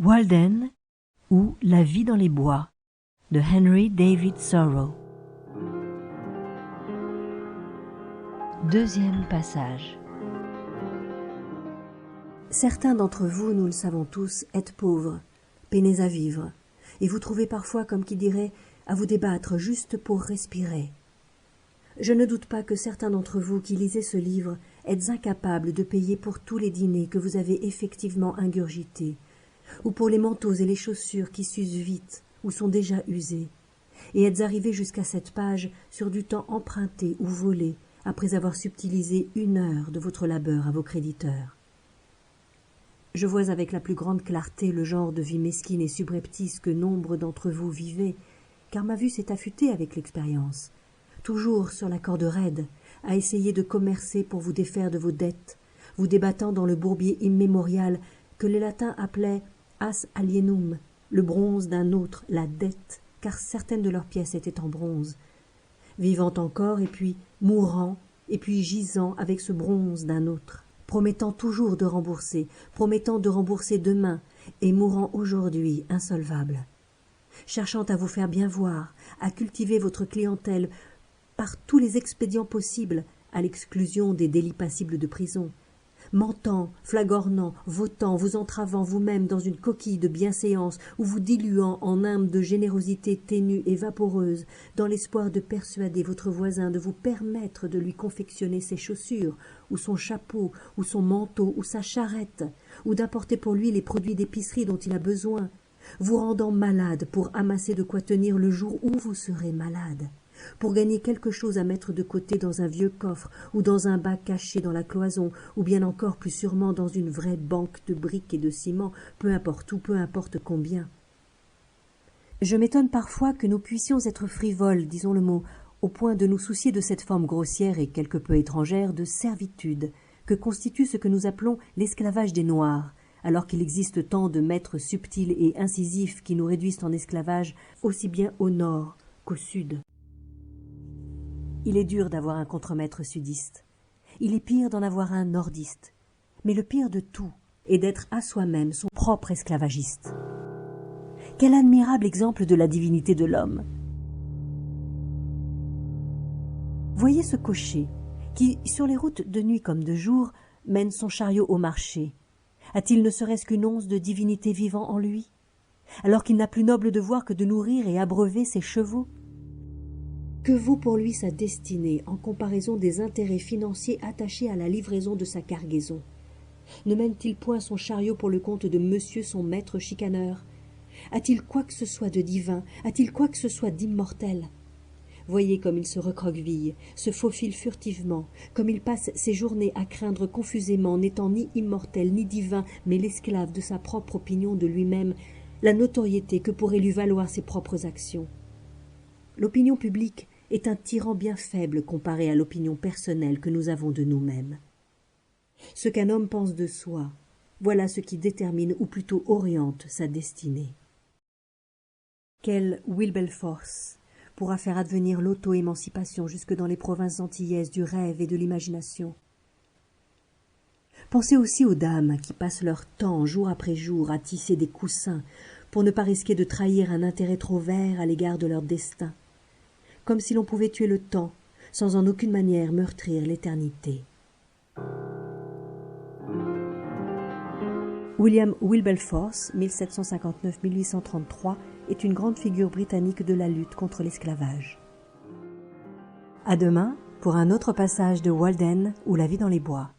Walden ou La vie dans les bois de Henry David Thoreau. Deuxième passage. Certains d'entre vous, nous le savons tous, êtes pauvres, peinez à vivre, et vous trouvez parfois, comme qui dirait, à vous débattre juste pour respirer. Je ne doute pas que certains d'entre vous qui lisez ce livre êtes incapables de payer pour tous les dîners que vous avez effectivement ingurgités, ou pour les manteaux et les chaussures qui s'usent vite ou sont déjà usés, et êtes arrivés jusqu'à cette page sur du temps emprunté ou volé après avoir subtilisé 1 heure de votre labeur à vos créditeurs. Je vois avec la plus grande clarté le genre de vie mesquine et subreptice que nombre d'entre vous vivez, car ma vue s'est affûtée avec l'expérience, toujours sur la corde raide, à essayer de commercer pour vous défaire de vos dettes, vous débattant dans le bourbier immémorial que les latins appelaient as alienum, le bronze d'un autre, la dette, car certaines de leurs pièces étaient en bronze, vivant encore et puis mourant et puis gisant avec ce bronze d'un autre, promettant toujours de rembourser, promettant de rembourser demain et mourant aujourd'hui insolvable, cherchant à vous faire bien voir, à cultiver votre clientèle par tous les expédients possibles, à l'exclusion des délits passibles de prison, mentant, flagornant, votant, vous entravant vous-même dans une coquille de bienséance ou vous diluant en nimbe de générosité ténue et vaporeuse, dans l'espoir de persuader votre voisin de vous permettre de lui confectionner ses chaussures, ou son chapeau, ou son manteau, ou sa charrette, ou d'apporter pour lui les produits d'épicerie dont il a besoin, vous rendant malade pour amasser de quoi tenir le jour où vous serez malade, pour gagner quelque chose à mettre de côté dans un vieux coffre ou dans un bac caché dans la cloison, ou bien encore plus sûrement dans une vraie banque de briques et de ciment, peu importe où, peu importe combien. Je m'étonne parfois que nous puissions être frivoles, disons le mot, au point de nous soucier de cette forme grossière et quelque peu étrangère de servitude que constitue ce que nous appelons l'esclavage des Noirs, alors qu'il existe tant de maîtres subtils et incisifs qui nous réduisent en esclavage aussi bien au nord qu'au sud. Il est dur d'avoir un contremaître sudiste. Il est pire d'en avoir un nordiste. Mais le pire de tout est d'être à soi-même son propre esclavagiste. Quel admirable exemple de la divinité de l'homme! Voyez ce cocher qui, sur les routes de nuit comme de jour, mène son chariot au marché. A-t-il ne serait-ce qu'une once de divinité vivant en lui, alors qu'il n'a plus noble devoir que de nourrir et abreuver ses chevaux? Que vaut pour lui sa destinée en comparaison des intérêts financiers attachés à la livraison de sa cargaison? Ne mène-t-il point son chariot pour le compte de monsieur son maître chicaneur? A-t-il quoi que ce soit de divin? A-t-il quoi que ce soit d'immortel? Voyez comme il se recroqueville, se faufile furtivement, comme il passe ses journées à craindre confusément, n'étant ni immortel ni divin, mais l'esclave de sa propre opinion de lui-même, la notoriété que pourraient lui valoir ses propres actions. L'opinion publique est un tyran bien faible comparé à l'opinion personnelle que nous avons de nous-mêmes. Ce qu'un homme pense de soi, voilà ce qui détermine ou plutôt oriente sa destinée. Quel Wilberforce pourra faire advenir l'auto-émancipation jusque dans les provinces antillaises du rêve et de l'imagination? Pensez aussi aux dames qui passent leur temps, jour après jour, à tisser des coussins pour ne pas risquer de trahir un intérêt trop vert à l'égard de leur destin, comme si l'on pouvait tuer le temps sans en aucune manière meurtrir l'éternité. William Wilberforce, 1759-1833, est une grande figure britannique de la lutte contre l'esclavage. À demain pour un autre passage de Walden ou La vie dans les bois.